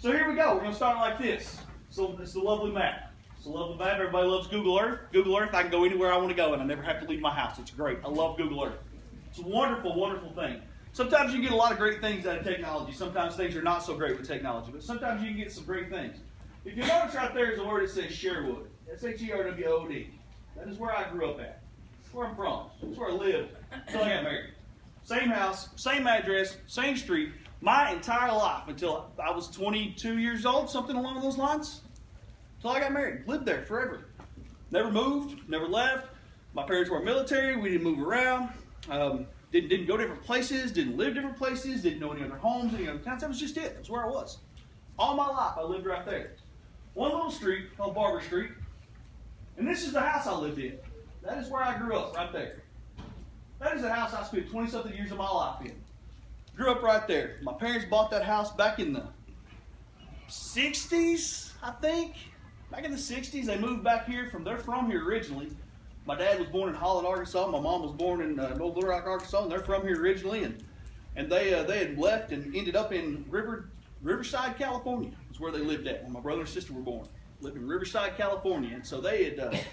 So here we go. We're going to start like this. So it's a lovely map. It's a lovely map. Everybody loves Google Earth. Google Earth, I can go anywhere I want to go, and I never have to leave my house. It's great. I love Google Earth. It's a wonderful, wonderful thing. Sometimes you get a lot of great things out of technology. Sometimes things are not so great with technology, but sometimes you can get some great things. If you notice right there is a word that says Sherwood. S-H-E-R-W-O-D. That is where I grew up at. That's where I'm from. That's where I lived until I got married. Same house, same address, same street. My entire life until I was 22 years old, something along those lines. Until I got married. Lived there forever. Never moved, never left. My parents were military. We didn't move around. Didn't go different places, didn't live different places, didn't know any other homes, any other towns. That was just it. That's where I was. All my life, I lived right there. One little street called Barber Street. And this is the house I lived in. That is where I grew up, right there. That is the house I spent 20-something years of my life in. Grew up right there. My parents bought that house back in the 60s, I think. Back in the 60s, they moved back here they're from here originally. My dad was born in Holland, Arkansas. My mom was born in Old Little Rock, Arkansas, and they're from here originally. And they had left and ended up in Riverside, California. Is where they lived at when my brother and sister were born. Lived in Riverside, California, and so they had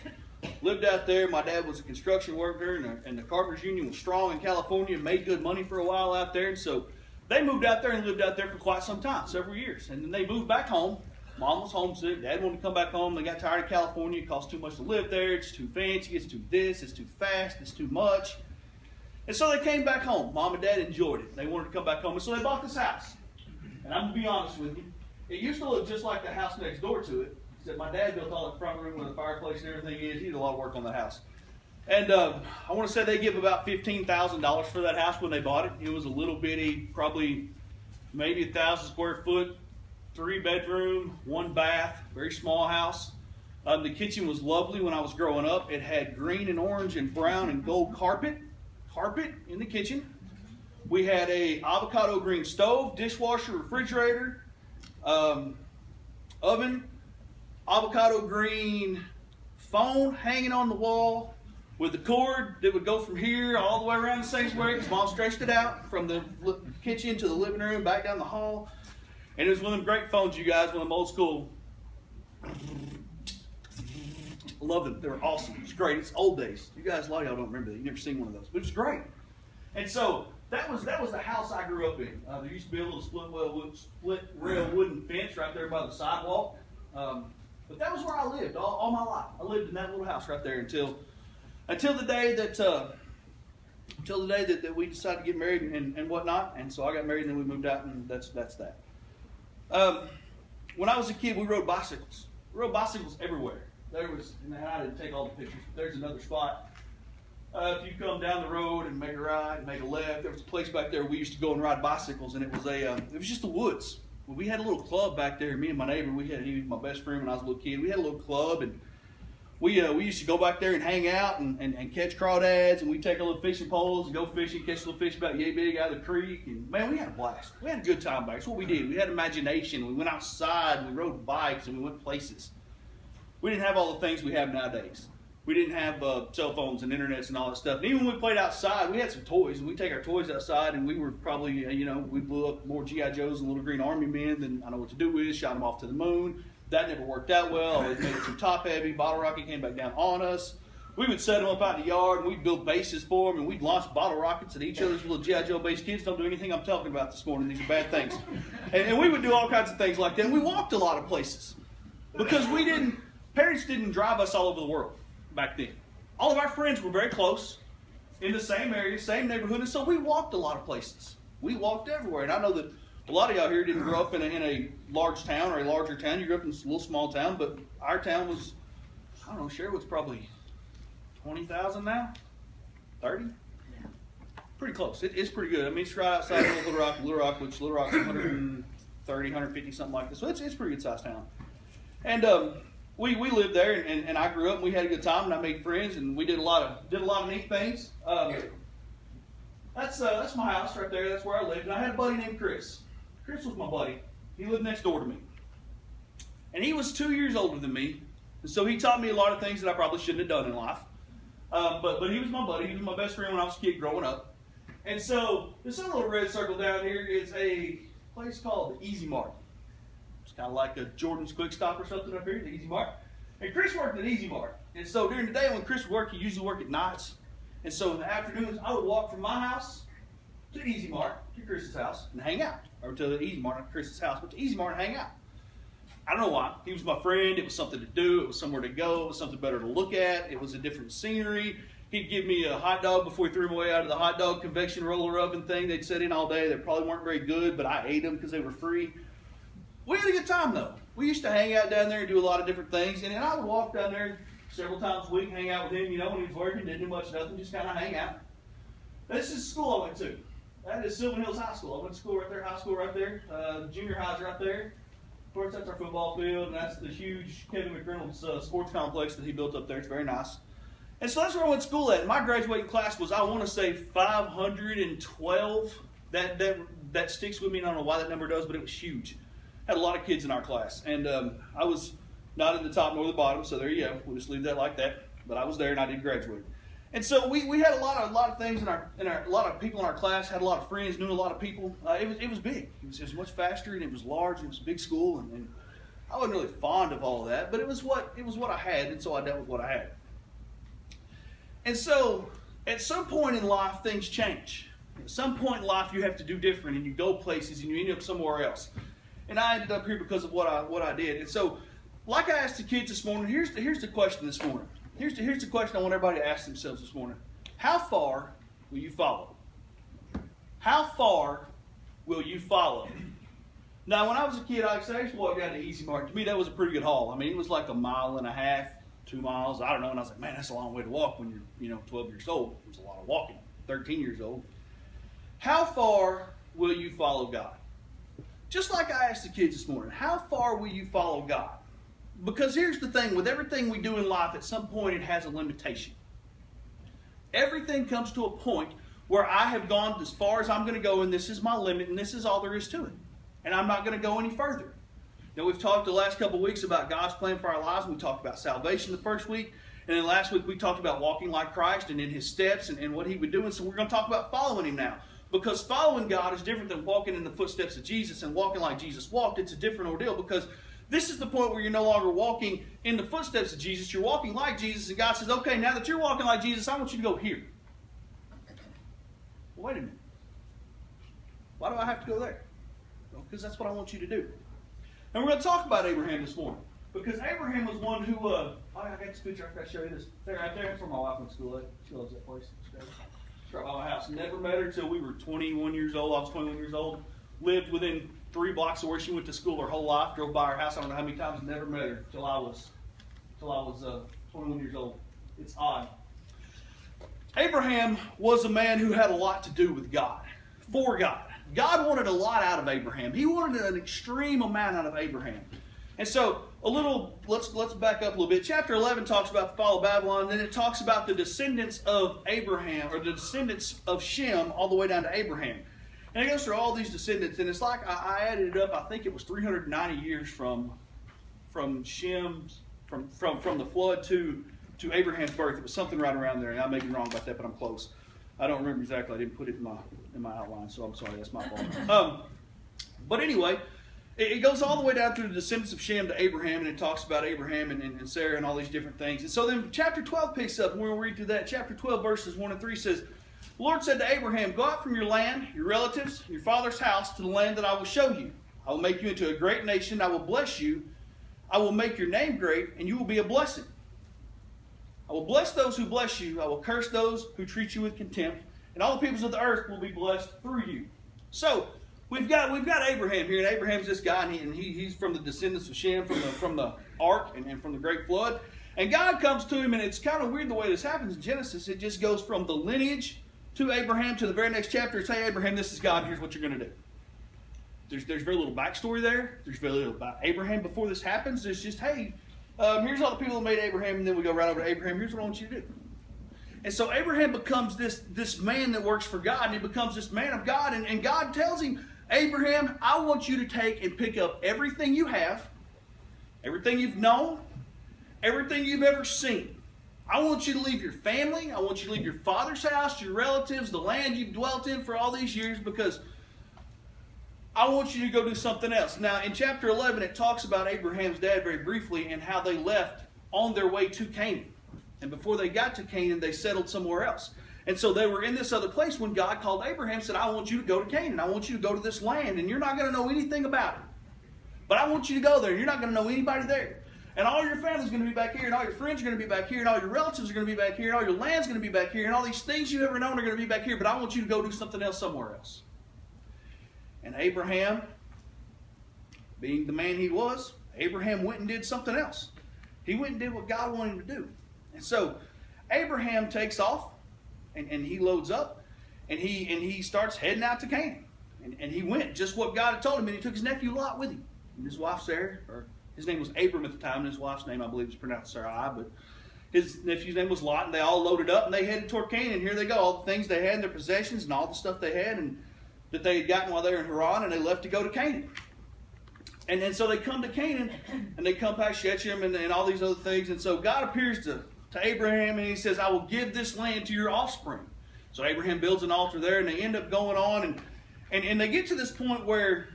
lived out there. My dad was a construction worker, and the Carpenters Union was strong in California. Made good money for a while out there, and so they moved out there and lived out there for quite some time, several years. And then they moved back home. Mom was homesick. Dad wanted to come back home. They got tired of California. It cost too much to live there. It's too fancy. It's too this. It's too fast. It's too much. And so they came back home. Mom and Dad enjoyed it. They wanted to come back home, and so they bought this house. And I'm going to be honest with you. It used to look just like the house next door to it. Except my dad built all that front room where the fireplace and everything is. He did a lot of work on the house. And I want to say they give about $15,000 for that house when they bought it. It was a little bitty, probably maybe 1,000 square foot, 3-bedroom, 1 bath, very small house. The kitchen was lovely when I was growing up. It had green and orange and brown and gold carpet in the kitchen. We had a avocado green stove, dishwasher, refrigerator, oven, avocado green phone hanging on the wall with the cord that would go from here all the way around the sanctuary because Mom stretched it out from the kitchen to the living room, back down the hall. And it was one of them great phones, you guys, one of them old school. I love them. They were awesome. It was great. It's old days. You guys, a lot of y'all don't remember that. You've never seen one of those. But it was great. And so that was the house I grew up in. There used to be a little split rail wooden fence right there by the sidewalk. But that was where I lived all my life. I lived in that little house right there until the day that we decided to get married and whatnot. And so I got married and then we moved out, and that's that. When I was a kid, we rode bicycles. We rode bicycles everywhere. I didn't take all the pictures, but there's another spot. If you come down the road and make a right and make a left, there was a place back there we used to go and ride bicycles, and it was just the woods. We had a little club back there. Me and my neighbor, he was my best friend when I was a little kid. We had a little club, and we used to go back there and hang out and catch crawdads, and we'd take our little fishing poles and go fishing, catch little fish about yay big out of the creek. And man, we had a blast. We had a good time back. That's what we did. We had imagination. We went outside, and we rode bikes, and we went places. We didn't have all the things we have nowadays. We didn't have cell phones and internets and all that stuff. And even when we played outside, we had some toys, and we'd take our toys outside, and we were probably, we blew up more G.I. Joes and Little Green Army men than I know what to do with, shot them off to the moon. That never worked out well. Always made it too top heavy. Bottle rocket came back down on us. We would set them up out in the yard, and we'd build bases for them, and we'd launch bottle rockets at each other's little G.I. Joe base. Kids don't do anything I'm talking about this morning. These are bad things. And we would do all kinds of things like that. And we walked a lot of places because parents didn't drive us all over the world back then. All of our friends were very close in the same area, same neighborhood, and so we walked a lot of places. We walked everywhere. And I know that a lot of y'all here didn't grow up in a large town or a larger town. You grew up in a little small town, but our town was, I don't know, Sherwood's probably 20,000 now? 30? Yeah. Pretty close. It's pretty good. I mean, it's right outside of Little Rock, which Little Rock's 130, 150, something like this. So it's a pretty good sized town. And we lived there, and I grew up, and we had a good time, and I made friends, and we did a lot of neat things. That's my house right there. That's where I lived. And I had a buddy named Chris. Chris was my buddy. He lived next door to me. And he was 2 years older than me. And so he taught me a lot of things that I probably shouldn't have done in life. But he was my buddy. He was my best friend when I was a kid growing up. And so this little red circle down here is a place called the Easy Mart. kind of like a Jordan's Quick Stop or something up here, the Easy Mart. And Chris worked at Easy Mart. And so during the day when Chris would work, he usually worked at nights. And so in the afternoons, I would walk from my house to Easy Mart, to Chris's house, and hang out. Or to the Easy Mart, not Chris's house, but to Easy Mart and hang out. I don't know why. He was my friend. It was something to do. It was somewhere to go. It was something better to look at. It was a different scenery. He'd give me a hot dog before he threw them away out of the hot dog convection roller oven thing they'd set in all day. They probably weren't very good, but I ate them because they were free. We had a good time, though. We used to hang out down there and do a lot of different things. And then I would walk down there several times a week, hang out with him, when he was working, didn't do much, nothing, just kind of hang out. This is the school I went to. That is Sylvan Hills High School. I went to school right there, high school right there. Junior high's right there. Of course, that's our football field, and that's the huge Kevin McReynolds sports complex that he built up there. It's very nice. And so that's where I went to school at. My graduating class was, I want to say, 512. That sticks with me. I don't know why that number does, but it was huge. Had a lot of kids in our class. And I was not in the top nor the bottom, so there you go. We'll just leave that like that. But I was there, and I did graduate. And so we had a lot of things a lot of people in our class, had a lot of friends, knew a lot of people. It was big. It was much faster, and it was large, and it was a big school, and I wasn't really fond of all of that, but it was what I had, and so I dealt with what I had. And so at some point in life, things change. At some point in life, you have to do different, and you go places, and you end up somewhere else. And I ended up here because of what I did. And so, like I asked the kids this morning, here's the question this morning. Here's the question I want everybody to ask themselves this morning. How far will you follow? How far will you follow? Now, when I was a kid, I used to walk down to Easy Mart. To me, that was a pretty good haul. I mean, it was like 1.5 miles, 2 miles. I don't know. And I was like, man, that's a long way to walk when you're 12 years old. It was a lot of walking. 13 years old. How far will you follow God? Just like I asked the kids this morning, how far will you follow God? Because here's the thing, with everything we do in life, at some point it has a limitation. Everything comes to a point where I have gone as far as I'm going to go, and this is my limit, and this is all there is to it. And I'm not going to go any further. Now, we've talked the last couple of weeks about God's plan for our lives. We talked about salvation the first week, and then last week we talked about walking like Christ and in His steps and what He would do. And so we're going to talk about following Him now. Because following God is different than walking in the footsteps of Jesus and walking like Jesus walked. It's a different ordeal because this is the point where you're no longer walking in the footsteps of Jesus. You're walking like Jesus, and God says, okay, now that you're walking like Jesus, I want you to go here. Well, wait a minute. Why do I have to go there? Well, because that's what I want you to do. And we're going to talk about Abraham this morning. Because Abraham was one who, I got this picture, I got to show you this. There, right there, that's where my wife went to school at. She loves that place. It's right by my house. Never met her until we were 21 years old. I was 21 years old. Lived within 3 blocks of where she went to school her whole life. Drove by her house I don't know how many times. Never met her till I was 21 years old. It's odd. Abraham was a man who had a lot to do with God. For God. God wanted a lot out of Abraham. He wanted an extreme amount out of Abraham. And so, let's back up a little bit. Chapter 11 talks about the fall of Babylon, and then it talks about the descendants of Abraham, or the descendants of Shem, all the way down to Abraham. And it goes through all these descendants, and it's like I added it up. I think it was 390 years from Shem's, from the flood to Abraham's birth. It was something right around there, and I may be wrong about that, but I'm close. I don't remember exactly. I didn't put it in my outline, so I'm sorry. That's my fault. But anyway, it goes all the way down through the descendants of Shem to Abraham, and it talks about Abraham and Sarah and all these different things. And so then chapter 12 picks up, and we'll read through that. Chapter 12, verses 1 and 3 says, the Lord said to Abraham, go out from your land, your relatives, your father's house, to the land that I will show you. I will make you into a great nation. I will bless you. I will make your name great, and you will be a blessing. I will bless those who bless you. I will curse those who treat you with contempt. And all the peoples of the earth will be blessed through you. So, we've got Abraham here. And Abraham's this guy, and he's from the descendants of Shem, from the ark and from the great flood. And God comes to him, and it's kind of weird the way this happens in Genesis. It just goes from the lineage to Abraham to the very next chapter. It's, hey, Abraham, this is God. Here's what you're going to do. There's very little backstory there. There's very little about Abraham before this happens. There's just, hey, here's all the people that made Abraham, and then we go right over to Abraham. Here's what I want you to do. And so Abraham becomes this man that works for God, and he becomes this man of God. And God tells him, Abraham, I want you to take and pick up everything you have, everything you've known, everything you've ever seen. I want you to leave your family. I want you to leave your father's house, your relatives, the land you've dwelt in for all these years, because I want you to go do something else. Now, in chapter 11, it talks about Abraham's dad very briefly and how they left on their way to Canaan. And before they got to Canaan, they settled somewhere else. And so they were in this other place when God called Abraham and said, I want you to go to Canaan. I want you to go to this land, and you're not going to know anything about it. But I want you to go there, and you're not going to know anybody there. And all your family's going to be back here, and all your friends are going to be back here, and all your relatives are going to be back here, and all your land's going to be back here, and all these things you've ever known are going to be back here. But I want you to go do something else somewhere else. And Abraham, being the man he was, Abraham went and did something else. He went and did what God wanted him to do. And so Abraham takes off, and he loads up, and he starts heading out to Canaan. And he went just what God had told him, and he took his nephew Lot with him. And his wife Sarah, or his name was Abram at the time, and his wife's name I believe is pronounced Sarai, but his nephew's name was Lot, and they all loaded up, and they headed toward Canaan. And here they go, all the things they had in their possessions, and all the stuff they had, and that they had gotten while they were in Haran, and they left to go to Canaan. And so they come to Canaan, and they come past Shechem and all these other things. And so God appears to Abraham, and he says, I will give this land to your offspring. So Abraham builds an altar there, and they end up going on, and they get to this point where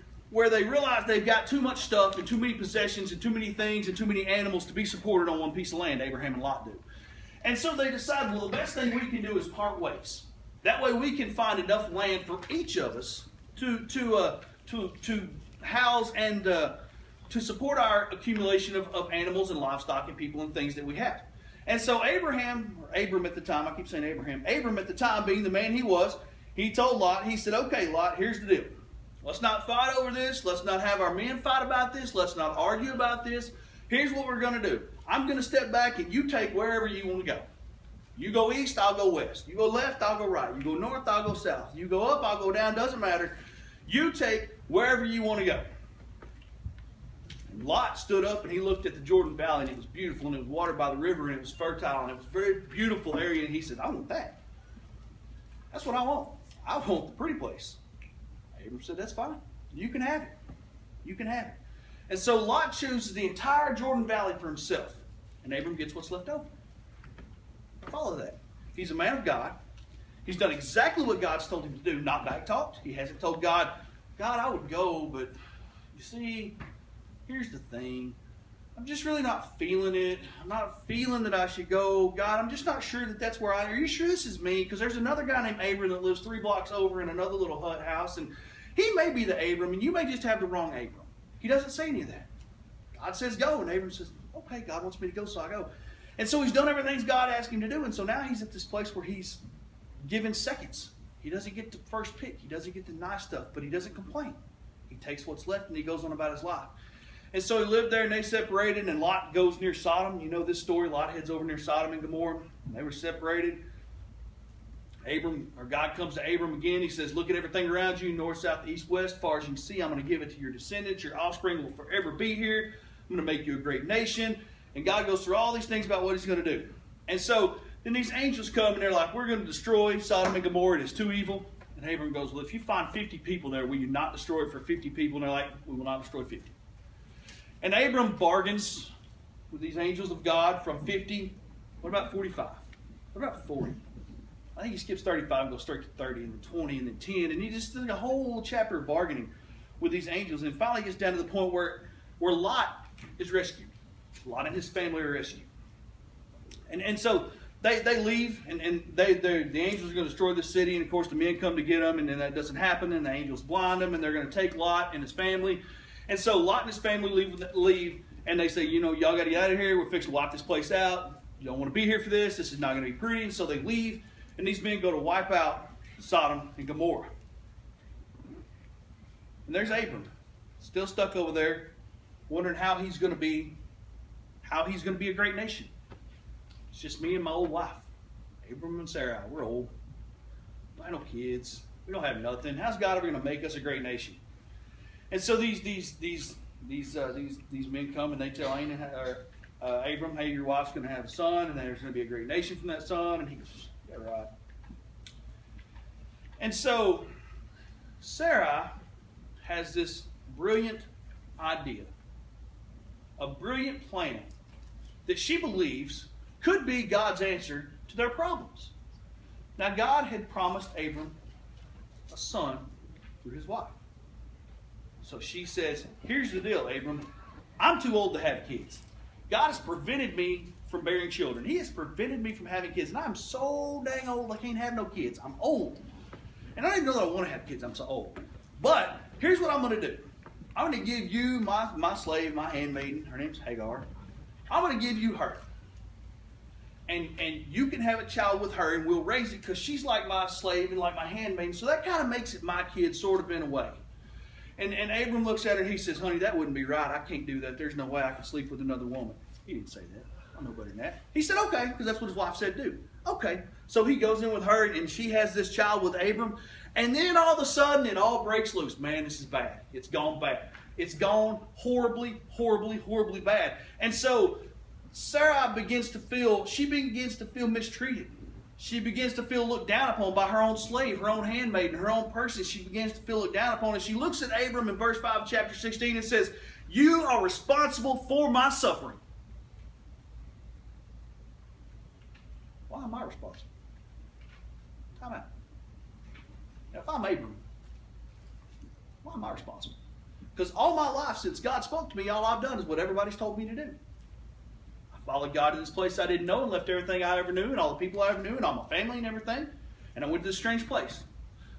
they realize they've got too much stuff and too many possessions and too many things and too many animals to be supported on one piece of land. Abraham and Lot do. And so they decide, well, the best thing we can do is part ways. That way we can find enough land for each of us to house and to support our accumulation of animals and livestock and people and things that we have. And so Abram at the time, I keep saying Abram at the time, being the man he was, he told Lot, he said, okay, Lot, here's the deal. Let's not fight over this. Let's not have our men fight about this. Let's not argue about this. Here's what we're going to do. I'm going to step back, and you take wherever you want to go. You go east, I'll go west. You go left, I'll go right. You go north, I'll go south. You go up, I'll go down. Doesn't matter. You take wherever you want to go. And Lot stood up, and he looked at the Jordan Valley, and it was beautiful, and it was watered by the river, and it was fertile, and it was a very beautiful area. And he said, I want that. That's what I want. I want the pretty place. Abram said, that's fine. You can have it. You can have it. And so Lot chooses the entire Jordan Valley for himself. And Abram gets what's left over. Follow that. He's a man of God. He's done exactly what God's told him to do, not backtalked. He hasn't told God, I would go, but you see, here's the thing. I'm just really not feeling it. I'm not feeling that I should go. God, I'm just not sure that that's where are you sure this is me? Because there's another guy named Abram that lives 3 blocks over in another little hut house, and he may be the Abram, and you may just have the wrong Abram. He doesn't say any of that. God says go, and Abram says, okay, God wants me to go, so I go. And so he's done everything God asked him to do, and so now he's at this place where he's given seconds. He doesn't get the first pick. He doesn't get the nice stuff, but he doesn't complain. He takes what's left, and he goes on about his life. And so he lived there, and they separated, and Lot goes near Sodom. You know this story. Lot heads over near Sodom and Gomorrah. They were separated. God comes to Abram again. He says, look at everything around you, north, south, east, west. As far as you can see, I'm going to give it to your descendants. Your offspring will forever be here. I'm going to make you a great nation. And God goes through all these things about what he's going to do. And so then these angels come, and they're like, we're going to destroy Sodom and Gomorrah. It is too evil. And Abram goes, well, if you find 50 people there, will you not destroy it for 50 people? And they're like, we will not destroy 50. And Abram bargains with these angels of God from 50. What about 45? What about 40? I think he skips 35 and goes straight to 30 and then 20 and then 10. And he just did a whole chapter of bargaining with these angels. And finally gets down to the point where Lot is rescued. Lot and his family are rescued. And so they leave, and the angels are going to destroy the city. And of course the men come to get them, and then that doesn't happen. And the angels blind them, and they're going to take Lot and his family. And so Lot and his family leave, and they say, y'all got to get out of here. We're fixing to wipe this place out. You don't want to be here for this. This is not going to be pretty. And so they leave, and these men go to wipe out Sodom and Gomorrah. And there's Abram, still stuck over there, wondering how he's going to be a great nation. It's just me and my old wife, Abram and Sarah. We're old. I know kids. We don't have nothing. How's God ever going to make us a great nation? And so these men come, and they tell Abram, hey, your wife's going to have a son, and there's going to be a great nation from that son. And he goes, yeah, right. And so Sarah has this brilliant idea, a brilliant plan that she believes could be God's answer to their problems. Now, God had promised Abram a son through his wife. So she says, here's the deal, Abram. I'm too old to have kids. God has prevented me from bearing children. He has prevented me from having kids. And I'm so dang old I can't have no kids. I'm old. And I don't even know that I want to have kids. I'm so old. But here's what I'm going to do. I'm going to give you my slave, my handmaiden. Her name's Hagar. I'm going to give you her. And you can have a child with her, and we'll raise it because she's like my slave and like my handmaiden. So that kind of makes it my kid, sort of in a way. And Abram looks at her and he says, honey, that wouldn't be right. I can't do that. There's no way I can sleep with another woman. He didn't say that. I know better than that. He said, okay, because that's what his wife said do. Okay. So he goes in with her, and she has this child with Abram. And then all of a sudden, it all breaks loose. Man, this is bad. It's gone bad. It's gone horribly, horribly, horribly bad. And so Sarai begins to feel mistreated. She begins to feel looked down upon by her own slave, her own handmaiden, her own person. She begins to feel looked down upon. And she looks at Abram in verse 5 of chapter 16 and says, you are responsible for my suffering. Why am I responsible? Time out. Now, if I'm Abram, why am I responsible? Because all my life since God spoke to me, all I've done is what everybody's told me to do. Followed God to this place I didn't know and left everything I ever knew and all the people I ever knew and all my family and everything. And I went to this strange place.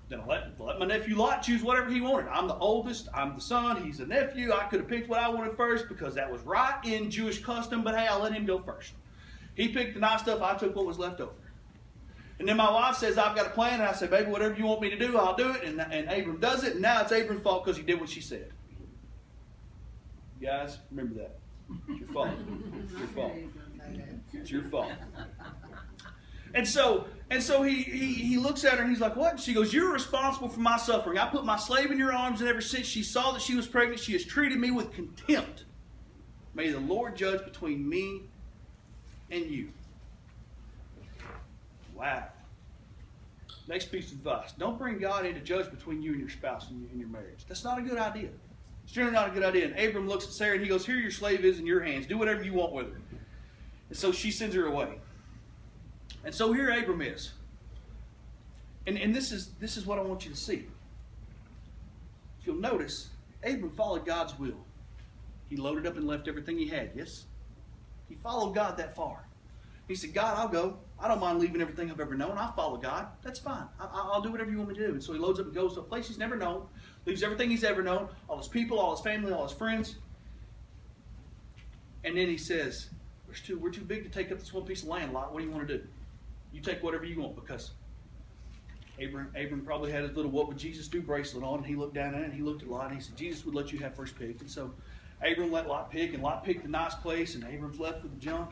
Then I let my nephew Lot choose whatever he wanted. I'm the oldest. I'm the son. He's the nephew. I could have picked what I wanted first because that was right in Jewish custom. But hey, I let him go first. He picked the nice stuff. I took what was left over. And then my wife says, I've got a plan. And I said, baby, whatever you want me to do, I'll do it. And Abram does it. And now it's Abram's fault because he did what she said. You guys, remember that. It's your fault. It's your fault. It's your fault. And so he looks at her and he's like, what? She goes, you're responsible for my suffering. I put my slave in your arms, and ever since she saw that she was pregnant, she has treated me with contempt. May the Lord judge between me and you. Wow. Next piece of advice. Don't bring God in to judge between you and your spouse in your marriage. That's not a good idea. It's generally not a good idea. And Abram looks at Sarah and he goes, here your slave is in your hands. Do whatever you want with her. And so she sends her away. And so here Abram is. And this is what I want you to see. If you'll notice, Abram followed God's will. He loaded up and left everything he had, yes? He followed God that far. He said, God, I'll go. I don't mind leaving everything I've ever known. I'll follow God. That's fine. I'll do whatever you want me to do. And so he loads up and goes to a place he's never known, leaves everything he's ever known, all his people, all his family, all his friends. And then he says, we're too big to take up this one piece of land, Lot. What do you want to do? You take whatever you want, because Abram probably had his little "What Would Jesus Do" bracelet on, and he looked down at it and he looked at Lot and he said, Jesus would let you have first pick. And so Abram let Lot pick, and Lot picked the nice place, and Abram's left with the junk.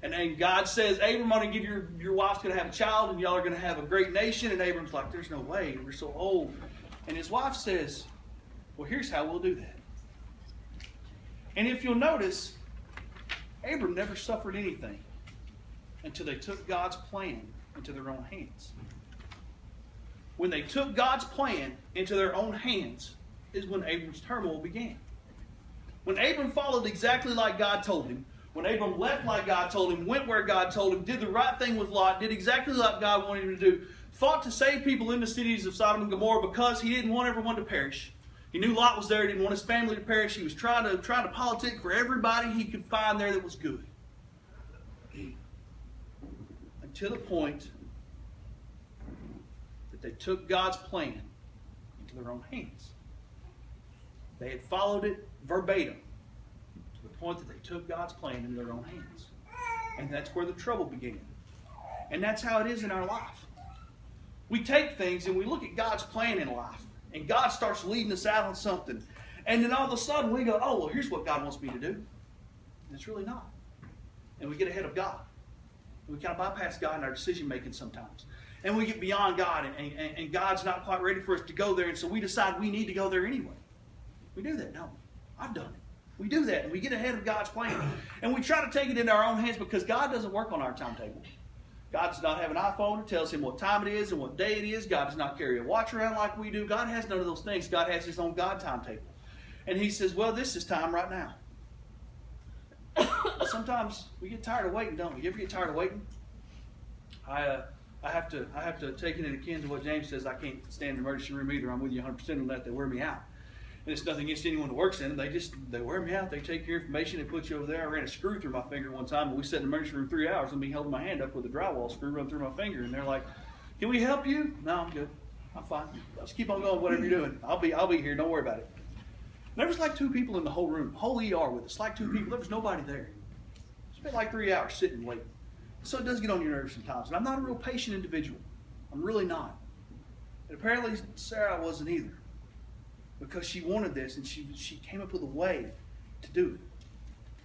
And then God says, Abram, I'm going to give your wife's going to have a child, and y'all are going to have a great nation. And Abram's like, there's no way. We're so old. And his wife says, well, here's how we'll do that. And if you'll notice, Abram never suffered anything until they took God's plan into their own hands. When they took God's plan into their own hands is when Abram's turmoil began. When Abram followed exactly like God told him, when Abram left like God told him, went where God told him, did the right thing with Lot, did exactly like God wanted him to do, fought to save people in the cities of Sodom and Gomorrah because he didn't want everyone to perish. He knew Lot was there, he didn't want his family to perish. He was trying to politic for everybody he could find there that was good. Until the point that they took God's plan into their own hands. They had followed it verbatim to the point that they took God's plan into their own hands. And that's where the trouble began. And that's how it is in our life. We take things and we look at God's plan in life, and God starts leading us out on something. And then all of a sudden we go, oh, well, here's what God wants me to do. And it's really not. And we get ahead of God. We kind of bypass God in our decision making sometimes. And we get beyond God, and God's not quite ready for us to go there, and so we decide we need to go there anyway. We do that, don't we? I've done it. We do that, and we get ahead of God's plan. And we try to take it into our own hands because God doesn't work on our timetable. God does not have an iPhone that tells him what time it is and what day it is. God does not carry a watch around like we do. God has none of those things. God has his own God timetable. And he says, well, this is time right now. Sometimes we get tired of waiting, don't we? You ever get tired of waiting? I have to take it in akin to what James says. I can't stand the emergency room either. I'm with you 100% on that. They wear me out. And it's nothing against anyone who works in them. They wear me out. They take your information. They put you over there. I ran a screw through my finger one time, and we sat in the emergency room 3 hours, and me holding my hand up with a drywall screw run through my finger. And they're like, "Can we help you?" "No, I'm good. I'm fine. Just keep on going, whatever you're doing. I'll be here. Don't worry about it." There was like 2 people in the whole room, whole ER with us, like 2 people. There was nobody there. Spent like 3 hours sitting and waiting. So it does get on your nerves sometimes. And I'm not a real patient individual. I'm really not. And apparently Sarah wasn't either. Because she wanted this, and she came up with a way to do it.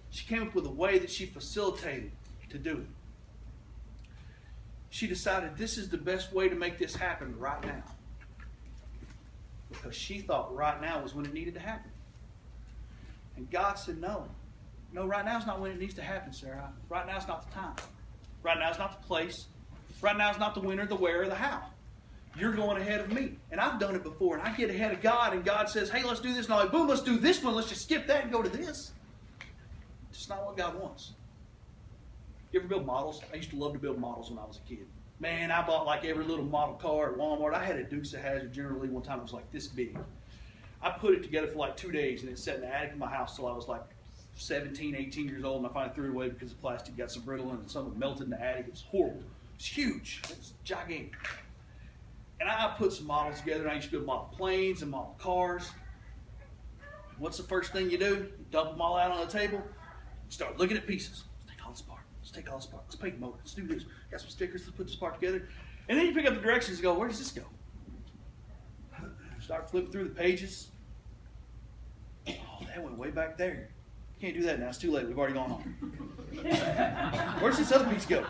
She came up with a way that she facilitated to do it. She decided this is the best way to make this happen right now. Because she thought right now was when it needed to happen. And God said, no, right now is not when it needs to happen, Sarah. Right now is not the time. Right now is not the place. Right now is not the when or the where or the how. You're going ahead of me. And I've done it before, and I get ahead of God, and God says, hey, let's do this. And I'm like, boom, let's do this one. Let's just skip that and go to this. It's not what God wants. You ever build models? I used to love to build models when I was a kid. Man, I bought like every little model car at Walmart. I had a Dukes of Hazzard General Lee one time. It was like this big. I put it together for like 2 days, and it sat in the attic of my house till I was like 17, 18 years old, and I finally threw it away because the plastic got so brittle and some of it melted in the attic. It was horrible. It was huge. It was gigantic. And I put some models together, and I used to build model planes and model cars. What's the first thing you do? You dump them all out on the table. You start looking at pieces. Let's take all this apart. Let's take all this apart. Let's paint the motor. Let's do this. Got some stickers. Let's put this part together. And then you pick up the directions and go, where does this go? Start flipping through the pages. Oh, that went way back there. Can't do that now. It's too late. We've already gone on. Where's this other piece go?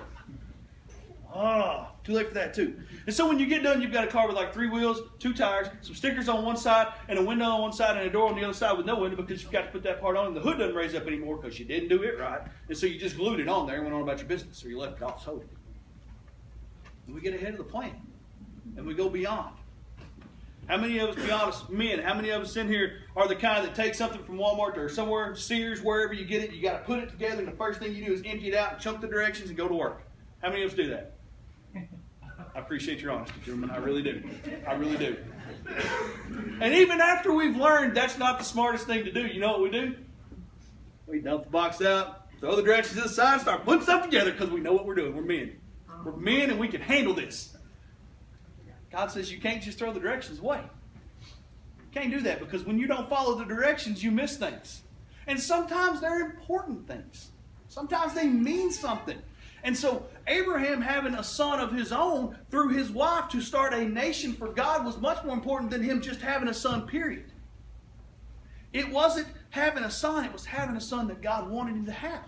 Oh, too late for that too. And so when you get done, you've got a car with like 3 wheels, 2 tires, some stickers on one side, and a window on one side, and a door on the other side with no window because you've got to put that part on, and the hood doesn't raise up anymore because you didn't do it right. And so you just glued it on there and went on about your business, or you left it off totally. And we get ahead of the plan, and we go beyond. How many of us, be honest, men, how many of us in here are the kind that take something from Walmart or somewhere, Sears, wherever you get it, you got to put it together, and the first thing you do is empty it out and chunk the directions and go to work? How many of us do that? I appreciate your honesty, gentlemen. I really do. I really do. And even after we've learned that's not the smartest thing to do, you know what we do? We dump the box out, throw the directions to the side, start putting stuff together because we know what we're doing. We're men. We're men, and we can handle this. God says you can't just throw the directions away. You can't do that because when you don't follow the directions, you miss things. And sometimes they're important things. Sometimes they mean something. And so Abraham having a son of his own through his wife to start a nation for God was much more important than him just having a son, period. It wasn't having a son, it was having a son that God wanted him to have.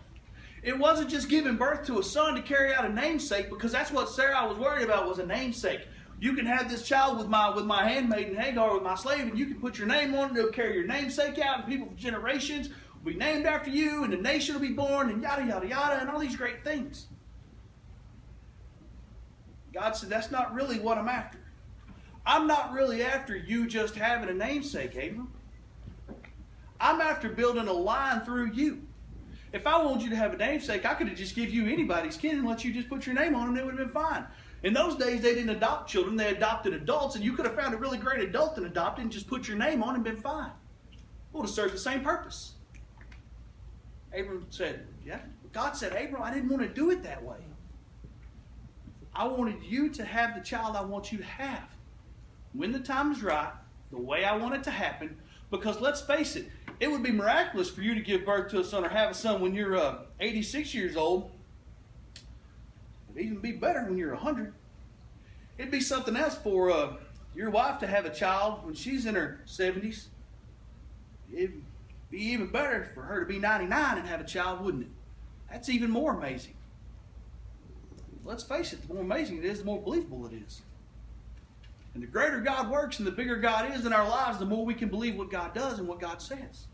It wasn't just giving birth to a son to carry out a namesake, because that's what Sarah was worried about, was a namesake. You can have this child with my handmaiden Hagar, with my slave, and you can put your name on it, it'll carry your namesake out, and people for generations will be named after you, and the nation will be born, and yada, yada, yada, and all these great things. God said, that's not really what I'm after. I'm not really after you just having a namesake, Abram. I'm after building a line through you. If I wanted you to have a namesake, I could have just give you anybody's kid and let you just put your name on them, and it would have been fine. In those days, they didn't adopt children, they adopted adults, and you could have found a really great adult and adopted and just put your name on and been fine. It would have served the same purpose. Abram said, yeah. God said, Abram, I didn't want to do it that way. I wanted you to have the child I want you to have. When the time is right, the way I want it to happen. Because let's face it, it would be miraculous for you to give birth to a son or have a son when you're 86 years old. It'd even be better when you're 100. It'd be something else for your wife to have a child when she's in her 70s. It'd be even better for her to be 99 and have a child, wouldn't it? That's even more amazing. Let's face it, the more amazing it is, the more believable it is. And the greater God works and the bigger God is in our lives, the more we can believe what God does and what God says.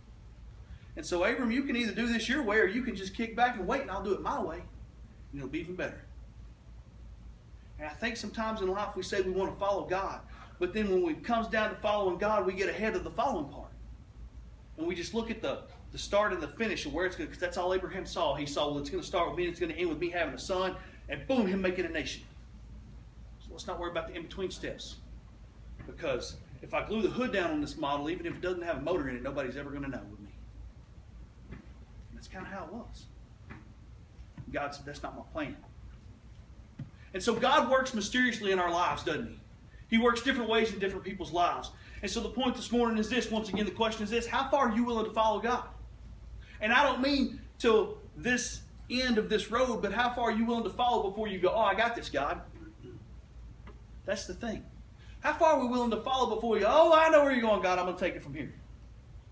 And so, Abram, you can either do this your way or you can just kick back and wait, and I'll do it my way. And it'll be even better. And I think sometimes in life we say we want to follow God, but then when it comes down to following God, we get ahead of the following part. And we just look at the start and the finish of where it's going to, because that's all Abraham saw. He saw, well, it's going to start with me, and it's going to end with me having a son, and boom, him making a nation. So let's not worry about the in-between steps. Because if I glue the hood down on this model, even if it doesn't have a motor in it, nobody's ever going to know with me. And that's kind of how it was. God said, that's not my plan. And so God works mysteriously in our lives, doesn't he? He works different ways in different people's lives. And so the point this morning is this. Once again, the question is this. How far are you willing to follow God? And I don't mean till this end of this road, but how far are you willing to follow before you go, oh, I got this, God? That's the thing. How far are we willing to follow before we go, oh, I know where you're going, God, I'm going to take it from here?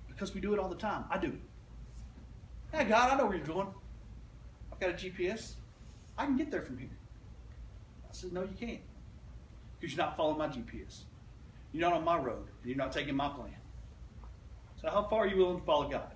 Because we do it all the time. I do. Hey, God, I know where you're going. I've got a GPS. I can get there from here. I said, no, you can't. Because you're not following my GPS. You're not on my road. And you're not taking my plan. So how far are you willing to follow God?